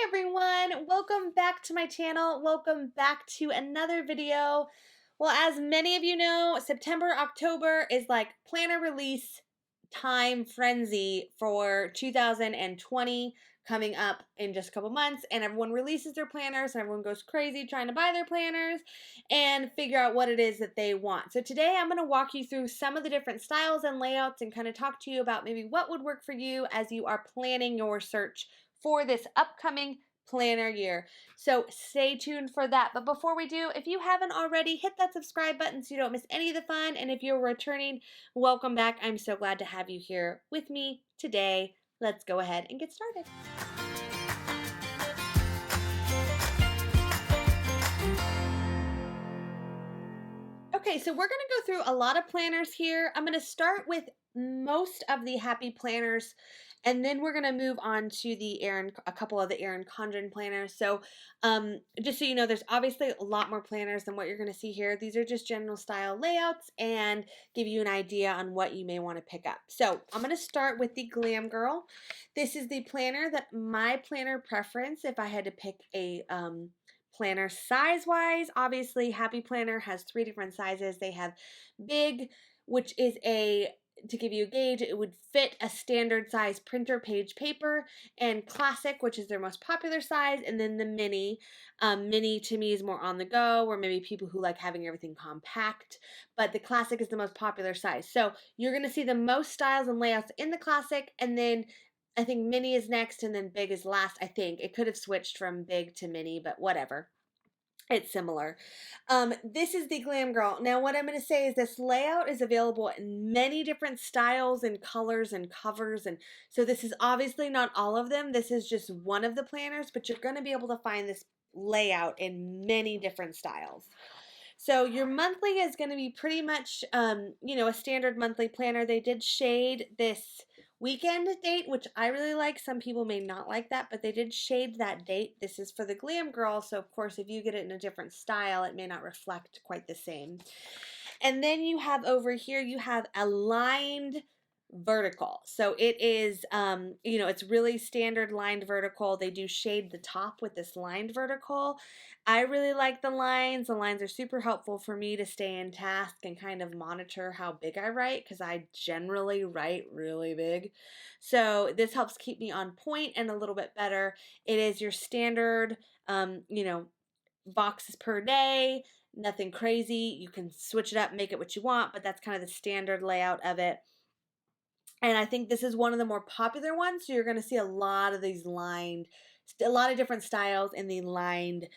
everyone, welcome back to my channel. Welcome back to another video. Well, as many of you know, September, October is like planner release time frenzy for 2020 coming up in just a couple months, and everyone releases their planners and everyone goes crazy trying to buy their planners and figure out what it is that they want. So today I'm going to walk you through some of the different styles and layouts and kind of talk to you about maybe what would work for you as you are planning your search for this upcoming planner year. So stay tuned for that. But before we do, if you haven't already, hit that subscribe button so you don't miss any of the fun. And if you're returning, welcome back. I'm so glad to have you here with me today. Let's go ahead and get started. Okay, so we're going to go through a lot of planners here. I'm going to start with most of the happy planners, and then we're going to move on to a couple of the Erin Condren planners. So just so you know, there's obviously a lot more planners than what you're going to see here. These are just general style layouts and give you an idea on what you may want to pick up. So I'm going to start with the Glam Girl. This is the planner that my planner preference, if I had to pick a planner size wise, obviously Happy Planner has 3 different sizes. They have big, which is to give you a gauge, it would fit a standard size printer page paper, and classic, which is their most popular size, and then the mini. Mini to me is more on the go, or maybe people who like having everything compact, but the classic is the most popular size. So you're going to see the most styles and layouts in the classic, and then I think mini is next and then big is last. I think it could have switched from big to mini, but whatever. It's similar. This is the Glam Girl. Now what I'm going to say is this layout is available in many different styles and colors and covers, and so this is obviously not all of them. This is just one of the planners, but you're going to be able to find this layout in many different styles. So your monthly is going to be pretty much, a standard monthly planner. They did shade this weekend date, which I really like. Some people may not like that, but they did shade that date. This is for the Glam Girl, so of course if you get it in a different style, it may not reflect quite the same. And then you have over here, you have a lined vertical. So it is, it's really standard lined vertical. They do shade the top with this lined vertical. I really like the lines. The lines are super helpful for me to stay in task and kind of monitor how big I write, because I generally write really big. So this helps keep me on point and a little bit better. It is your standard, boxes per day, nothing crazy. You can switch it up, make it what you want, but that's kind of the standard layout of it. And I think this is one of the more popular ones. So you're going to see a lot of these lined, a lot of different styles in the lined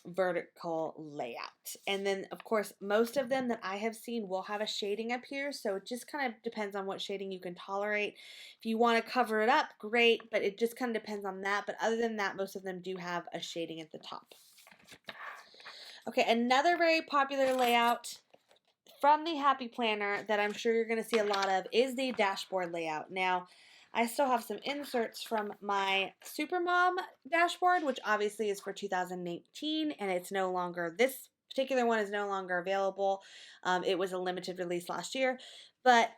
vertical layout. And then, of course, most of them that I have seen will have a shading up here. So it just kind of depends on what shading you can tolerate. If you want to cover it up, great. But it just kind of depends on that. But other than that, most of them do have a shading at the top. Okay, another very popular layout from the Happy Planner that I'm sure you're going to see a lot of is the dashboard layout. Now, I still have some inserts from my Supermom dashboard, which obviously is for 2018, and it's no longer, this particular one is no longer available. It was a limited release last year, but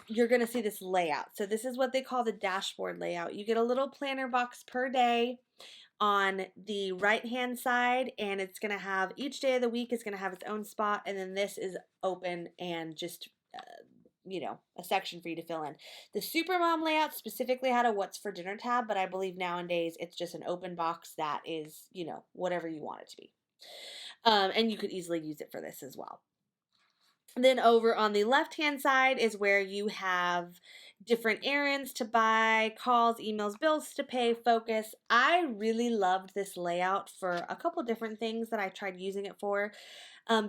you're going to see this layout. So this is what they call the dashboard layout. You get a little planner box per day on the right hand side, and it's going to have each day of the week is going to have its own spot, and then this is open and just a section for you to fill in. The Supermom layout specifically had a what's for dinner tab, but I believe nowadays it's just an open box that is whatever you want it to be, and you could easily use it for this as well. Then over on the left-hand side is where you have different errands to buy, calls, emails, bills to pay, focus. I really loved this layout for a couple different things that I tried using it for.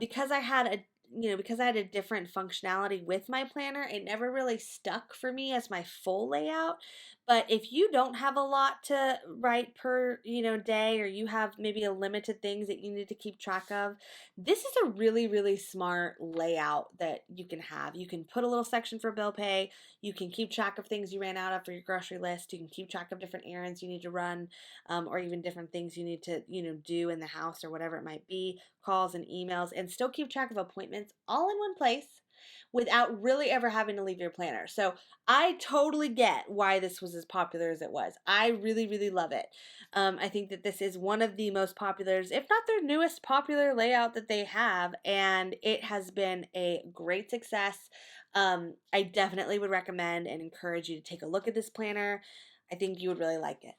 Because I had a different functionality with my planner, it never really stuck for me as my full layout. But if you don't have a lot to write per, day, or you have maybe a limited things that you need to keep track of, this is a really, really smart layout that you can have. You can put a little section for bill pay. You can keep track of things you ran out of for your grocery list. You can keep track of different errands you need to run, or even different things you need to, do in the house or whatever it might be, calls and emails, and still keep track of appointments all in one place. without really ever having to leave your planner. So I totally get why this was as popular as it was. I really, really love it. I think that this is one of the most popular, if not their newest popular layout that they have, and it has been a great success. I definitely would recommend and encourage you to take a look at this planner. I think you would really like it.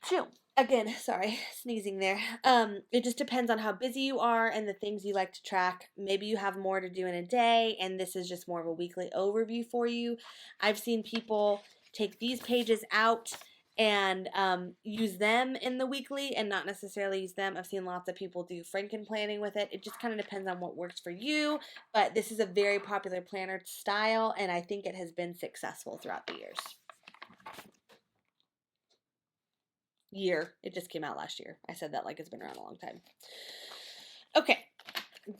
Phew. Again, sorry, sneezing there. It just depends on how busy you are and the things you like to track. Maybe you have more to do in a day, and this is just more of a weekly overview for you. I've seen people take these pages out and use them in the weekly and not necessarily use them. I've seen lots of people do Franken planning with it. It just kind of depends on what works for you, but this is a very popular planner style, and I think it has been successful throughout the years. It just came out last year. I said that like it's been around a long time. Okay.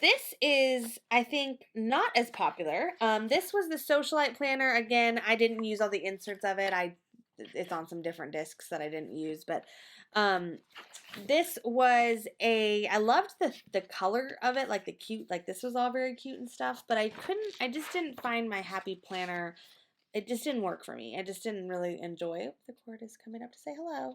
This is, I think, not as popular. This was the Socialite planner. Again, I didn't use all the inserts of it. It's on some different discs that I didn't use, but this was I loved the color of it, like the cute, like this was all very cute and stuff, but I just didn't find my happy planner. It just didn't work for me. I just didn't really enjoy it. The cord is coming up to say hello.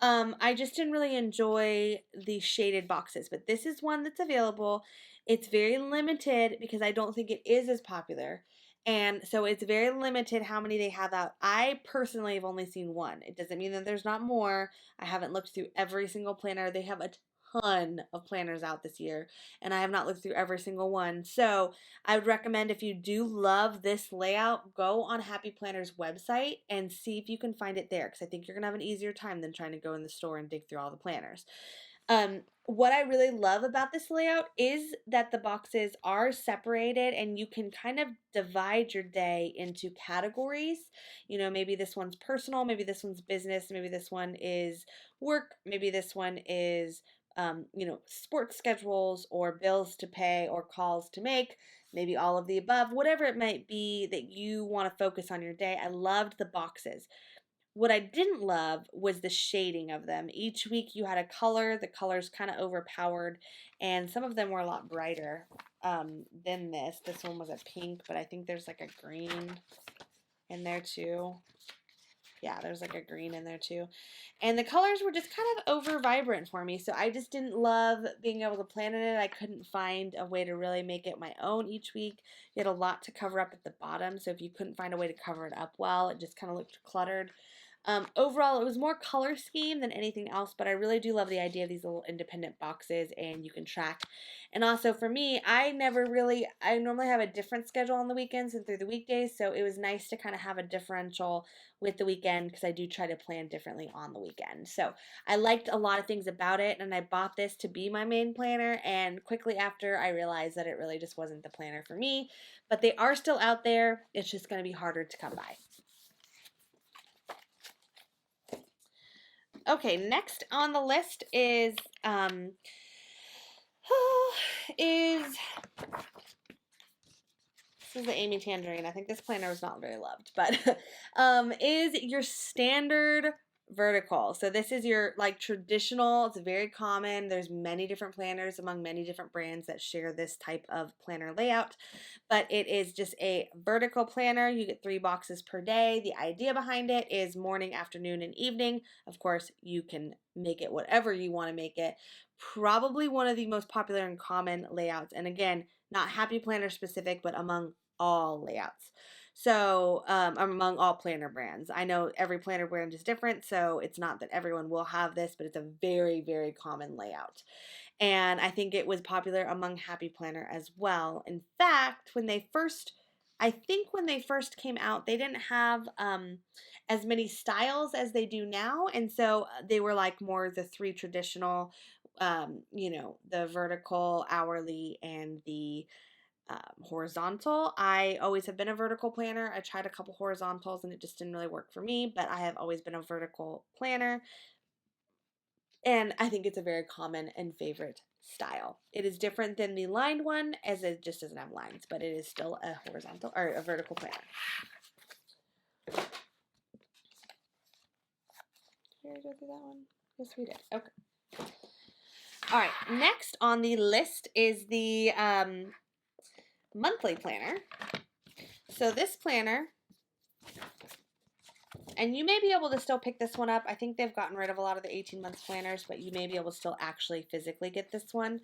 I just didn't really enjoy the shaded boxes, but this is one that's available. It's very limited because I don't think it is as popular. And so it's very limited how many they have out. I personally have only seen one. It doesn't mean that there's not more. I haven't looked through every single planner. They have a ton of planners out this year, and I have not looked through every single one. So I would recommend, if you do love this layout, go on Happy Planner's website and see if you can find it there, because I think you're going to have an easier time than trying to go in the store and dig through all the planners. What I really love about this layout is that the boxes are separated and you can kind of divide your day into categories. You know, maybe this one's personal, maybe this one's business, maybe this one is work, maybe this one is sports schedules or bills to pay or calls to make, maybe all of the above, whatever it might be that you want to focus on your day. I loved the boxes. What I didn't love was the shading of them. Each week you had a color. The colors kind of overpowered, and some of them were a lot brighter than this. This one was a pink, but I think there's like a green in there too. Yeah, there's like a green in there too. And the colors were just kind of over vibrant for me, so I just didn't love being able to plan in it. I couldn't find a way to really make it my own each week. You had a lot to cover up at the bottom, so if you couldn't find a way to cover it up well, it just kind of looked cluttered. Overall, it was more color scheme than anything else, but I really do love the idea of these little independent boxes and you can track. And also for me, I normally have a different schedule on the weekends and through the weekdays, so it was nice to kind of have a differential with the weekend because I do try to plan differently on the weekend. So I liked a lot of things about it, and I bought this to be my main planner, and quickly after I realized that it really just wasn't the planner for me, but they are still out there. It's just going to be harder to come by. Okay, next on the list is this is the Amy Tangerine. I think this planner was not very loved, but is your standard vertical. So this is your like traditional, it's very common. There's many different planners among many different brands that share this type of planner layout, but it is just a vertical planner. You get 3 boxes per day. The idea behind it is morning, afternoon, and evening. Of course, you can make it whatever you want to make it. Probably one of the most popular and common layouts. And again, not Happy Planner specific, but among all layouts. So among all planner brands. I know every planner brand is different, so it's not that everyone will have this, but it's a very, very common layout. And I think it was popular among Happy Planner as well. In fact, when they first came out, they didn't have as many styles as they do now. And so they were like more the 3 traditional, the vertical, hourly, and the horizontal. I always have been a vertical planner. I tried a couple horizontals and it just didn't really work for me, but I have always been a vertical planner. And I think it's a very common and favorite style. It is different than the lined one, as it just doesn't have lines, but it is still a horizontal or a vertical planner. Did we go through that one? Yes, we did. Okay. All right. Next on the list is the monthly planner. So this planner, and you may be able to still pick this one up. I think they've gotten rid of a lot of the 18 months planners, but you may be able to still actually physically get this one.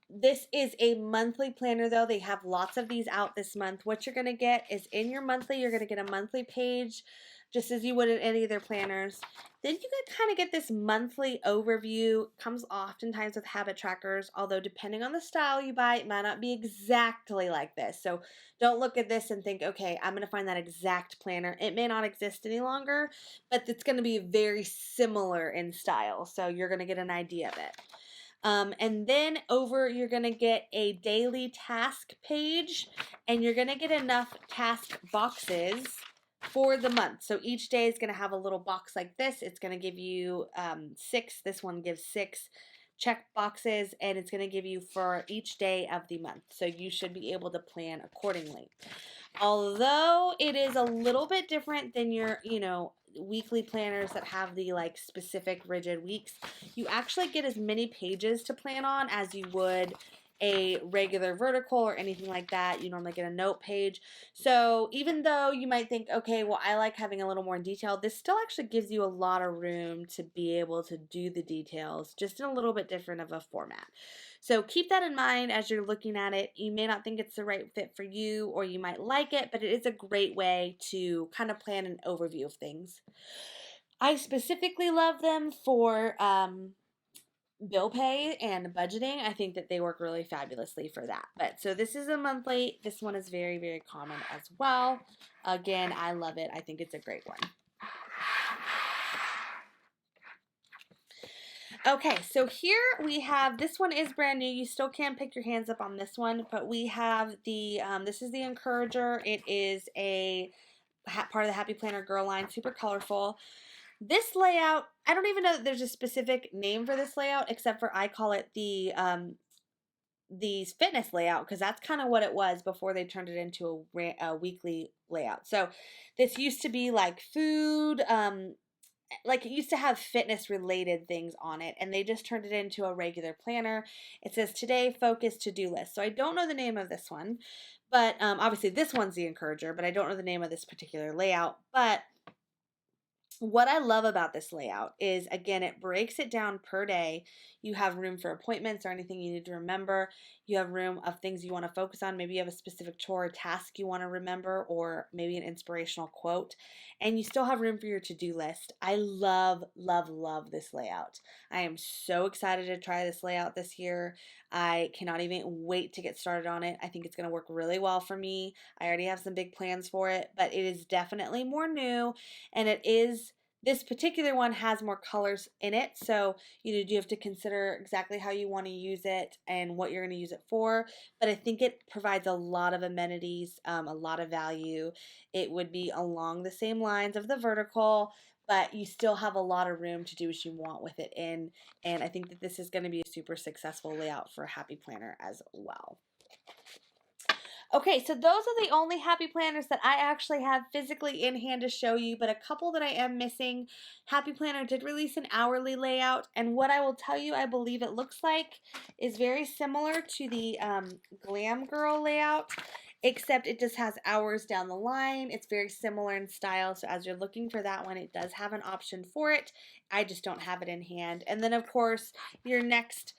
This is a monthly planner though. They have lots of these out this month. What you're going to get is in your monthly, you're going to get a monthly page just as you would in any of their planners. Then you can kind of get this monthly overview. Comes oftentimes with habit trackers, although depending on the style you buy, it might not be exactly like this. So don't look at this and think, okay, I'm going to find that exact planner. It may not exist any longer, but it's going to be very similar in style. So you're going to get an idea of it. And then you're going to get a daily task page, and you're going to get enough task boxes for the month. So each day is going to have a little box like this. It's going to give you 6. This one gives 6 check boxes, and it's going to give you for each day of the month. So you should be able to plan accordingly. Although it is a little bit different than your, weekly planners that have the like specific rigid weeks, you actually get as many pages to plan on as you would a regular vertical or anything like that. You normally get a note page. So even though you might think, okay, well, I like having a little more detail, this still actually gives you a lot of room to be able to do the details just in a little bit different of a format. So keep that in mind as you're looking at it. You may not think it's the right fit for you, or you might like it, but it is a great way to kind of plan an overview of things. I specifically love them for bill pay and budgeting. I think that they work really fabulously for that. But so this is a monthly. This one is very, very common as well. Again, I love it. I think it's a great one. Okay, so here we have, this one is brand new. You still can pick your hands up on this one, but we have the, this is the Encourager. It is a part of the Happy Planner Girl line, super colorful. This layout, I don't even know that there's a specific name for this layout, except for I call it the fitness layout, because that's kind of what it was before they turned it into a weekly layout. So this used to be like food, like it used to have fitness related things on it, and they just turned it into a regular planner. It says today focus to-do list. So I don't know the name of this one, but obviously this one's the Encourager, but I don't know the name of this particular layout. But what I love about this layout is, again, it breaks it down per day. You have room for appointments or anything you need to remember. You have room of things you want to focus on. Maybe you have a specific chore or task you want to remember, or maybe an inspirational quote. And you still have room for your to-do list. I love, love, love this layout. I am so excited to try this layout this year. I cannot even wait to get started on it. I think it's going to work really well for me. I already have some big plans for it, but it is definitely more new, and this particular one has more colors in it, so you have to consider exactly how you want to use it and what you're going to use it for. But I think it provides a lot of amenities, a lot of value. It would be along the same lines of the vertical, but you still have a lot of room to do what you want with it in. And I think that this is going to be a super successful layout for a Happy Planner as well. Okay, so those are the only Happy Planners that I actually have physically in hand to show you, but a couple that I am missing. Happy Planner did release an hourly layout, and what I will tell you I believe it looks like is very similar to the Glam Girl layout, except it just has hours down the line. It's very similar in style, so as you're looking for that one, it does have an option for it. I just don't have it in hand. And then, of course, your next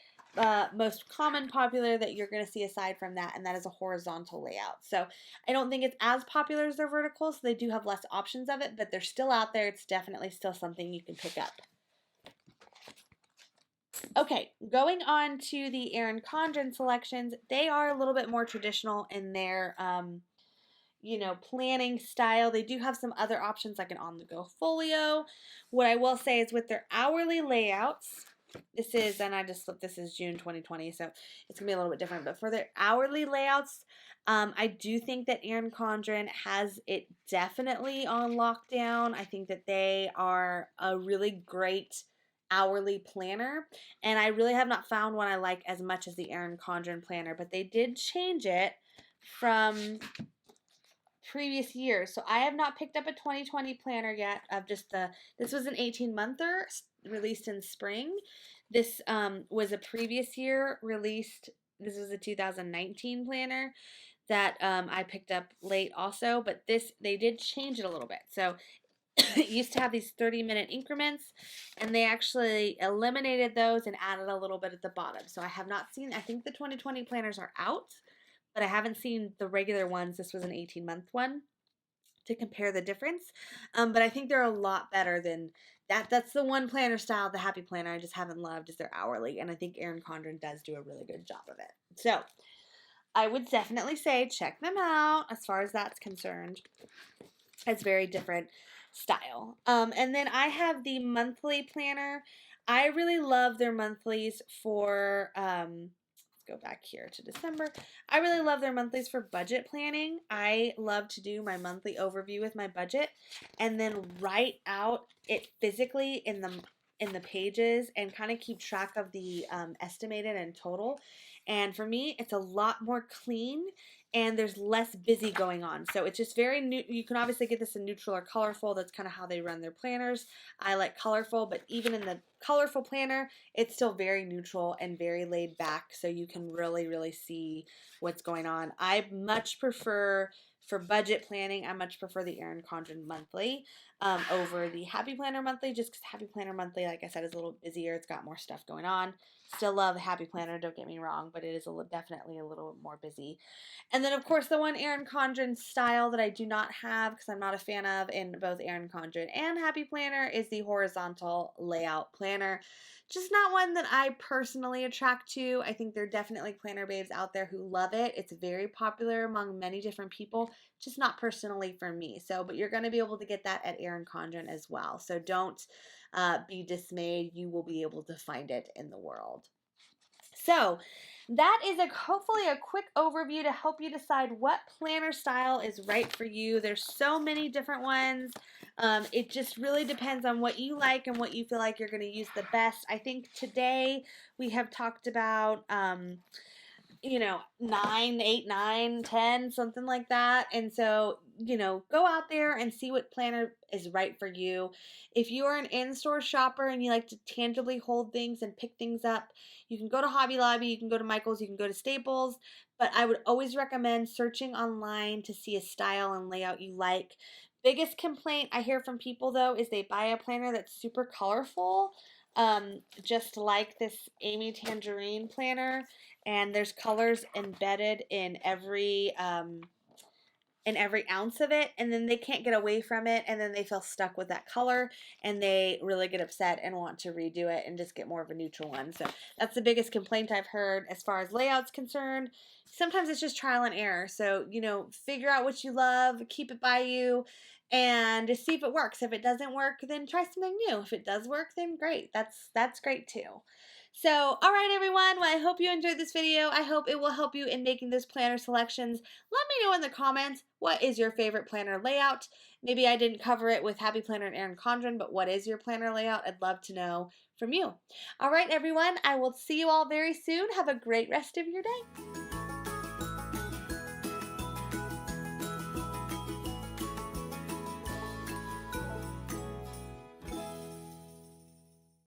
most common popular that you're going to see aside from that, and that is a horizontal layout. So I don't think it's as popular as their vertical, so they do have less options of it, but they're still out there. It's definitely still something you can pick up. Okay, going on to the Erin Condren selections, they are a little bit more traditional in their planning style. They do have some other options like an on-the-go folio. What I will say is with their hourly layouts, this is June 2020, so it's going to be a little bit different. But for their hourly layouts, I do think that Erin Condren has it definitely on lockdown. I think that they are a really great hourly planner, and I really have not found one I like as much as the Erin Condren planner, but they did change it from previous years. So I have not picked up a 2020 planner yet of just this was an 18-monther released in spring. This was a previous year released this was a 2019 planner that I picked up late also, but they did change it a little bit. So it used to have these 30-minute increments, and they actually eliminated those and added a little bit at the bottom. So I have not seen, I think the 2020 planners are out, but I haven't seen the regular ones. This was an 18-month one to compare the difference. But I think they're a lot better than that. That's the one planner style, the Happy Planner, I just haven't loved is their hourly. And I think Erin Condren does do a really good job of it. So I would definitely say check them out as far as that's concerned. It's very different style. And then I have the monthly planner. I really love their monthlies for go back here to December. I really love their monthlies for budget planning. I love to do my monthly overview with my budget and then write out it physically in the pages and kind of keep track of the estimated and total. And for me, it's a lot more clean and there's less busy going on. So it's just very new. You can obviously get this in neutral or colorful. That's kind of how they run their planners. I like colorful, but even in the colorful planner, it's still very neutral and very laid back. So you can really, really see what's going on. I much prefer, for budget planning, I much prefer the Erin Condren monthly over the Happy Planner monthly, just because Happy Planner monthly, like I said, is a little busier. It's got more stuff going on. Still love the Happy Planner, don't get me wrong, but it is definitely a little more busy. And then, of course, the one Erin Condren style that I do not have because I'm not a fan of in both Erin Condren and Happy Planner is the horizontal layout planner. Just not one that I personally attract to. I think there are definitely planner babes out there who love it. It's very popular among many different people, just not personally for me. So, but you're going to be able to get that at Erin Condren as well. So don't be dismayed. You will be able to find it in the world. So that is hopefully a quick overview to help you decide what planner style is right for you. There's so many different ones. It just really depends on what you like and what you feel like you're going to use the best. I think today we have talked about 9, 8, 9, 10, something like that. And so, go out there and see what planner is right for you. If you are an in-store shopper and you like to tangibly hold things and pick things up, you can go to Hobby Lobby, you can go to Michael's, you can go to Staples, but I would always recommend searching online to see a style and layout you like. Biggest complaint I hear from people, though, is they buy a planner that's super colorful, just like this Amy Tangerine planner, and there's colors embedded in every ounce of it, and then they can't get away from it, and then they feel stuck with that color, and they really get upset and want to redo it and just get more of a neutral one. So that's the biggest complaint I've heard as far as layout's concerned. Sometimes it's just trial and error. So, figure out what you love, keep it by you, and just see if it works. If it doesn't work, then try something new. If it does work, then great. That's great too. So, all right, everyone. Well, I hope you enjoyed this video. I hope it will help you in making those planner selections. Let me know in the comments, what is your favorite planner layout? Maybe I didn't cover it with Happy Planner and Erin Condren, but what is your planner layout? I'd love to know from you. All right, everyone. I will see you all very soon. Have a great rest of your day.